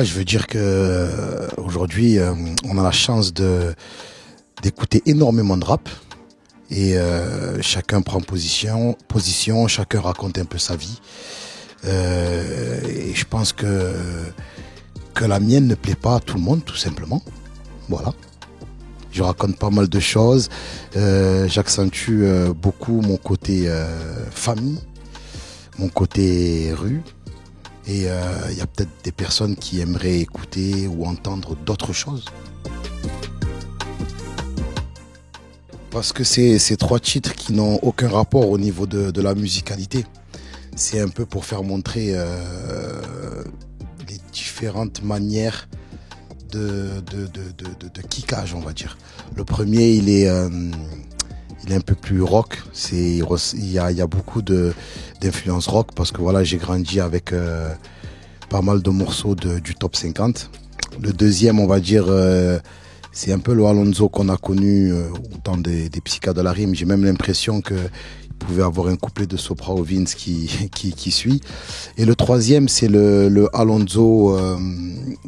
Je veux dire que aujourd'hui, on a la chance d'écouter énormément de rap et chacun prend position, chacun raconte un peu sa vie. Et je pense que la mienne ne plaît pas à tout le monde, tout simplement. Voilà. Je raconte pas mal de choses. J'accentue beaucoup mon côté famille, mon côté rue. Et il y a peut-être des personnes qui aimeraient écouter ou entendre d'autres choses. Parce que c'est trois titres qui n'ont aucun rapport au niveau de la musicalité. C'est un peu pour faire montrer les différentes manières de kickage, on va dire. Le premier, il est un peu plus rock. Il y a beaucoup d'influence rock parce que voilà, j'ai grandi avec pas mal de morceaux du top 50. Le deuxième, on va dire, c'est un peu le Alonso qu'on a connu au temps des Psychiatres de la rime. J'ai même l'impression que il pouvait avoir un couplet de Sopra ou Vince qui suit. Et le troisième, c'est le Alonso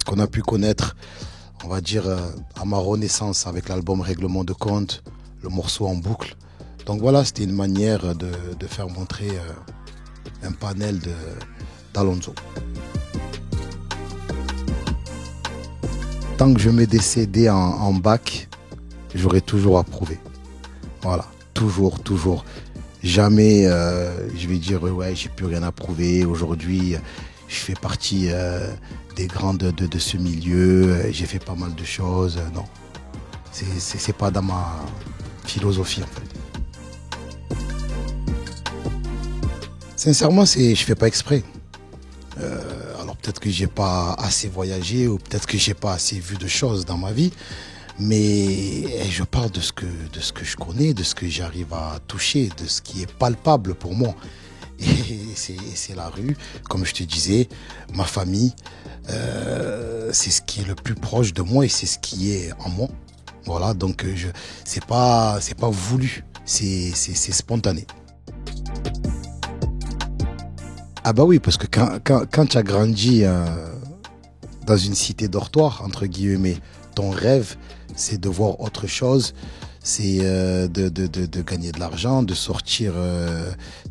qu'on a pu connaître, on va dire, à ma renaissance avec l'album Règlement de compte, le morceau en boucle. Donc voilà, c'était une manière de faire montrer un panel d'Alonso. Tant que je mets des CD en bac, j'aurai toujours approuvé. Voilà, toujours. Jamais je vais dire ouais, j'ai plus rien à prouver. Aujourd'hui, je fais partie des grands de ce milieu. J'ai fait pas mal de choses. Non, c'est pas dans ma philosophie en fait. Sincèrement, je fais pas exprès. Alors peut-être que j'ai pas assez voyagé ou peut-être que j'ai pas assez vu de choses dans ma vie. Mais je parle de ce que je connais, de ce que j'arrive à toucher, de ce qui est palpable pour moi. Et c'est la rue, comme je te disais, ma famille, c'est ce qui est le plus proche de moi et c'est ce qui est en moi. Voilà, donc c'est pas voulu, c'est spontané. Ah bah oui, parce que quand tu as grandi dans une cité dortoir, entre guillemets, ton rêve, c'est de voir autre chose, c'est de gagner de l'argent, de sortir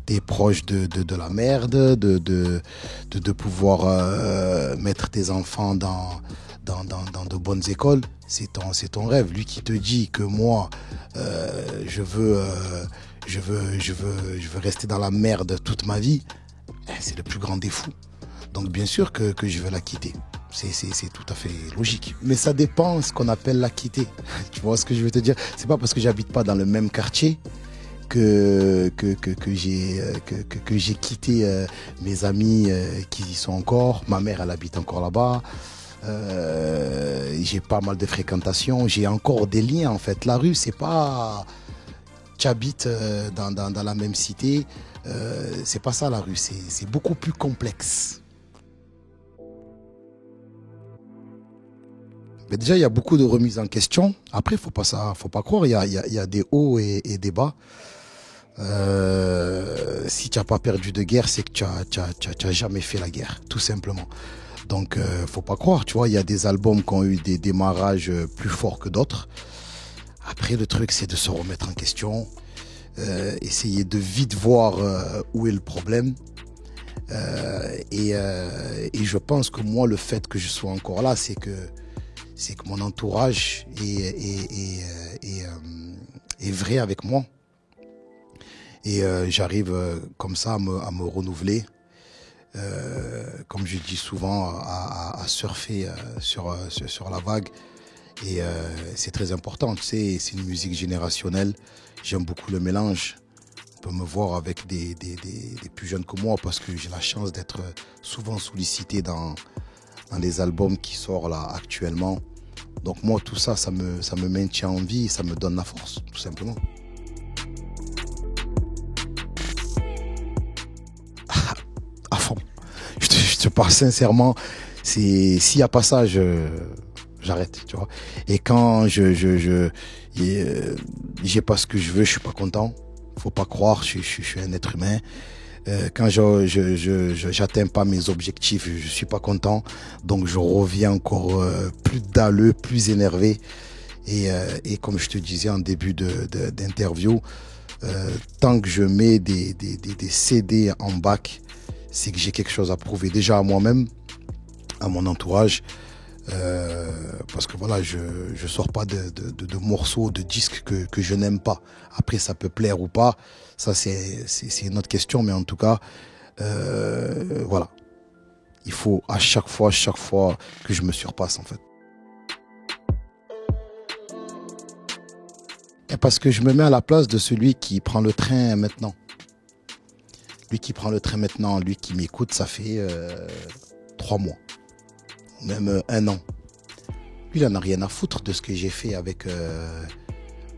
des proches de la merde, de pouvoir mettre tes enfants dans de bonnes écoles. C'est ton rêve. Lui qui te dit que moi, je veux rester dans la merde toute ma vie, c'est le plus grand des fous. Donc bien sûr que je veux la quitter. C'est tout à fait logique. Mais ça dépend ce qu'on appelle la quitter. Tu vois ce que je veux te dire? C'est pas parce que j'habite pas dans le même quartier que j'ai quitté mes amis qui y sont encore. Ma mère, elle habite encore là-bas. J'ai pas mal de fréquentation. J'ai encore des liens en fait. La rue, c'est pas... Tu habites dans la même cité. C'est pas ça la rue. C'est beaucoup plus complexe. Mais déjà, il y a beaucoup de remises en question. Après, faut pas croire. Il y a des hauts et des bas. Si tu n'as pas perdu de guerre, c'est que tu as jamais fait la guerre, tout simplement. Donc, faut pas croire. Tu vois, il y a des albums qui ont eu des démarrages plus forts que d'autres. Après, le truc, c'est de se remettre en question, essayer de vite voir où est le problème. Et je pense que moi, le fait que je sois encore là, c'est que mon entourage est vrai avec moi. Et j'arrive comme ça à me renouveler. Comme je dis souvent, à surfer sur la vague. Et c'est très important. Tu sais, c'est une musique générationnelle. J'aime beaucoup le mélange. On peut me voir avec des plus jeunes que moi parce que j'ai la chance d'être souvent sollicité dans les albums qui sortent là actuellement. Donc moi, tout ça, ça me maintient en vie et ça me donne la force, tout simplement. À fond. Je te parle sincèrement. S'il n'y a pas ça, j'arrête, tu vois. Et quand j'ai pas ce que je veux, je suis pas content. Faut pas croire, je suis un être humain. Quand j'atteins pas mes objectifs, je suis pas content. Donc je reviens encore plus dalleux, plus énervé. Et comme je te disais en début d'interview, tant que je mets des CD en bac, c'est que j'ai quelque chose à prouver déjà à moi-même, à mon entourage. Parce que voilà, je sors pas de morceaux, de disques que je n'aime pas. Après, ça peut plaire ou pas, ça c'est une autre question, mais en tout cas, voilà. Il faut à chaque fois que je me surpasse en fait. Et parce que je me mets à la place de celui qui prend le train maintenant. Lui qui prend le train maintenant, lui qui m'écoute, ça fait 3 mois, même 1 an. Lui, il en a rien à foutre de ce que j'ai fait avec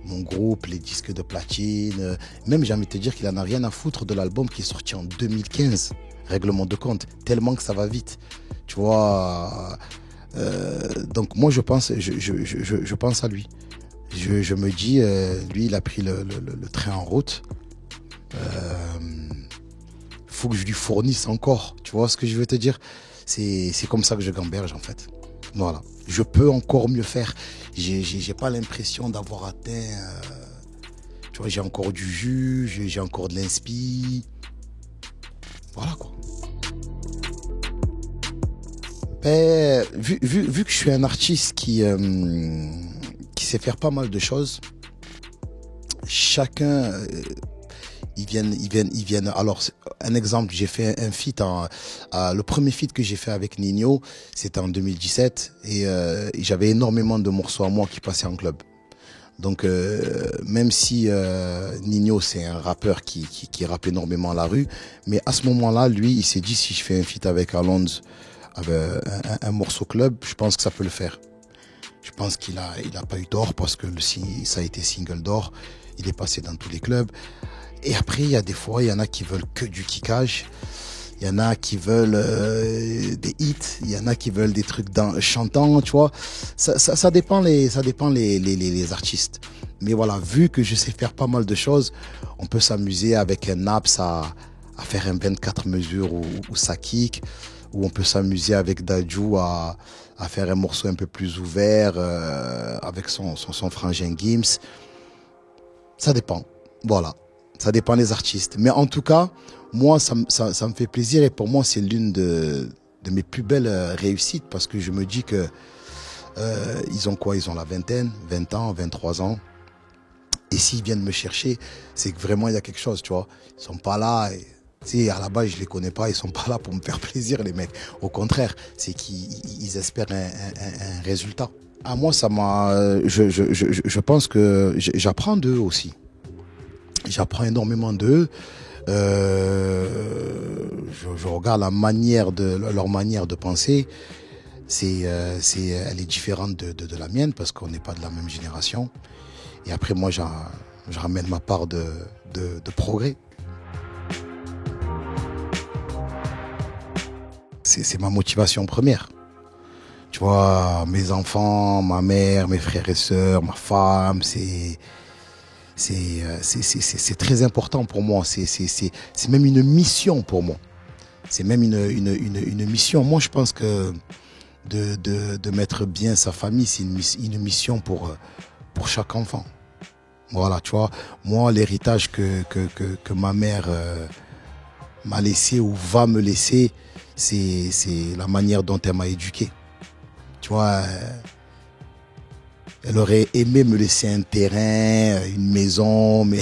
mon groupe, les disques de platine. Même, j'ai envie de te dire qu'il en a rien à foutre de l'album qui est sorti en 2015, Règlement de compte, tellement que ça va vite. Tu vois, donc moi, je pense à lui. Je me dis, lui, il a pris le train en route. Faut que je lui fournisse encore. Tu vois ce que je veux te dire? C'est comme ça que je gamberge, en fait. Voilà. Je peux encore mieux faire. J'ai pas l'impression d'avoir atteint... tu vois, j'ai encore du jus, j'ai encore de l'inspi. Voilà, quoi. Ben, vu que je suis un artiste qui sait faire pas mal de choses, chacun... ils viennent. Alors, un exemple, j'ai fait un feat le premier feat que j'ai fait avec Ninho, c'était en 2017 et j'avais énormément de morceaux à moi qui passaient en club. Donc, même si Ninho, c'est un rappeur qui rappe énormément à la rue, mais à ce moment-là, lui, il s'est dit, si je fais un feat avec Alonz, avec un morceau club, je pense que ça peut le faire. Je pense qu'il a pas eu tort parce que ça a été single d'or. Il est passé dans tous les clubs. Et après, il y a des fois, il y en a qui veulent que du kickage. Il y en a qui veulent des hits. Il y en a qui veulent des trucs chantants, tu vois. Ça dépend les artistes. Mais voilà, vu que je sais faire pas mal de choses, on peut s'amuser avec un naps à faire un 24 mesures où ça kick. Ou on peut s'amuser avec Dadju à faire un morceau un peu plus ouvert avec son frangin Gims. Ça dépend. Voilà. Ça dépend des artistes. Mais en tout cas, moi, ça me fait plaisir et pour moi, c'est l'une de mes plus belles réussites parce que je me dis que ils ont quoi? Ils ont la vingtaine, 20 ans, 23 ans. Et s'ils viennent me chercher, c'est que vraiment, il y a quelque chose, tu vois. Ils sont pas là. Tu sais, à la base, je les connais pas. Ils sont pas là pour me faire plaisir, les mecs. Au contraire, c'est qu'ils espèrent un résultat. À moi, ça m'a... Je pense que j'apprends d'eux aussi. J'apprends énormément d'eux. Je regarde leur manière de penser. Elle est différente de la mienne parce qu'on n'est pas de la même génération. Et après, moi, je ramène ma part de progrès. C'est ma motivation première. Tu vois, mes enfants, ma mère, mes frères et sœurs, ma femme, c'est très important pour moi. C'est même une mission pour moi. C'est même une mission. Moi, je pense que de mettre bien sa famille, c'est une mission pour chaque enfant. Voilà, tu vois. Moi, l'héritage que ma mère m'a laissé ou va me laisser, c'est la manière dont elle m'a éduqué. Tu vois, elle aurait aimé me laisser un terrain, une maison, mais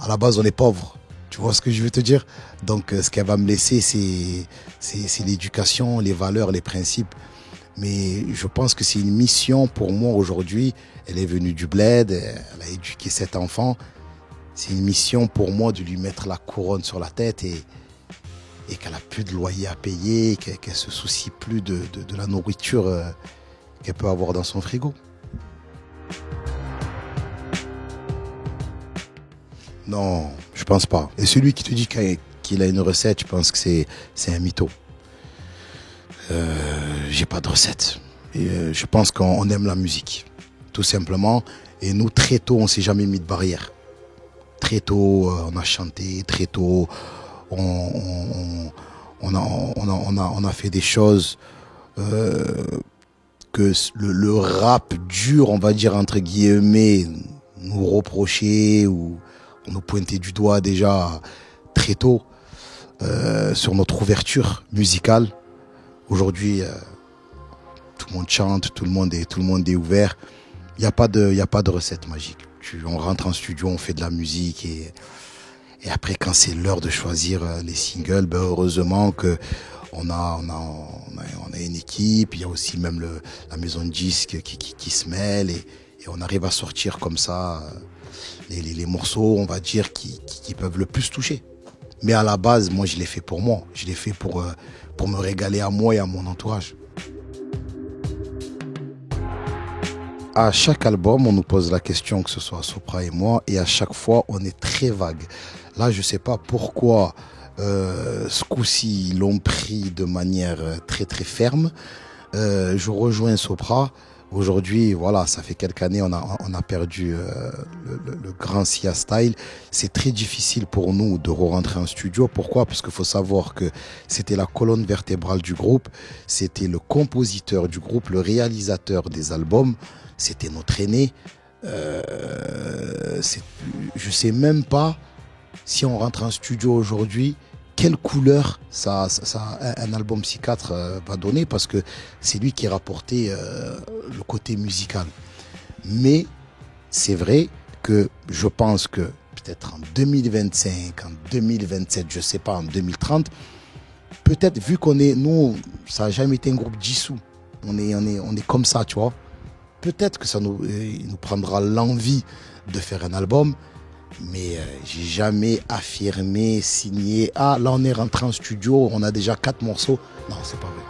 à la base, on est pauvre. Tu vois ce que je veux te dire? Donc, ce qu'elle va me laisser, c'est l'éducation, les valeurs, les principes. Mais je pense que c'est une mission pour moi aujourd'hui. Elle est venue du bled, elle a éduqué cet enfant. C'est une mission pour moi de lui mettre la couronne sur la tête et qu'elle a plus de loyer à payer, qu'elle se soucie plus de la nourriture qu'elle peut avoir dans son frigo. Non, je pense pas. Et celui qui te dit qu'il a une recette, je pense que c'est un mytho. J'ai pas de recette. Et, je pense qu'on aime la musique, tout simplement. Et nous, très tôt, on s'est jamais mis de barrière. très tôt, on a chanté très tôt, on a fait des choses que le rap dur, on va dire entre guillemets, nous reprochait ou nous pointait du doigt déjà très tôt sur notre ouverture musicale. Aujourd'hui, tout le monde chante, tout le monde est ouvert. Il y a pas de recette magique. On rentre en studio, on fait de la musique et après quand c'est l'heure de choisir les singles, ben heureusement que on a une équipe. Il y a aussi même la maison de disques qui se mêle et on arrive à sortir comme ça les morceaux, on va dire, qui peuvent le plus toucher. Mais à la base, moi, je l'ai fait pour moi. Je l'ai fait pour me régaler à moi et à mon entourage. À chaque album, on nous pose la question, que ce soit Sopra et moi, et à chaque fois, on est très vague. Là, je sais pas pourquoi ce coup-ci, ils l'ont pris de manière très très ferme. Je rejoins Sopra. Aujourd'hui, voilà, ça fait quelques années, on a perdu le grand Sia Style. C'est très difficile pour nous de re-rentrer en studio. Pourquoi? Parce qu'il faut savoir que c'était la colonne vertébrale du groupe, c'était le compositeur du groupe, le réalisateur des albums, c'était notre aîné. Je sais même pas si on rentre en studio aujourd'hui, quelle couleur un album Psychiatre va donner, parce que c'est lui qui a rapporté le côté musical. Mais c'est vrai que je pense que peut-être en 2025, en 2027, je sais pas, en 2030, peut-être vu qu'on est, nous, ça n'a jamais été un groupe dissous. On est comme ça, tu vois. Peut-être que ça nous prendra l'envie de faire un album. Mais j'ai jamais affirmé, signé. Ah, là on est rentré en studio, on a déjà 4 morceaux. Non, c'est pas vrai.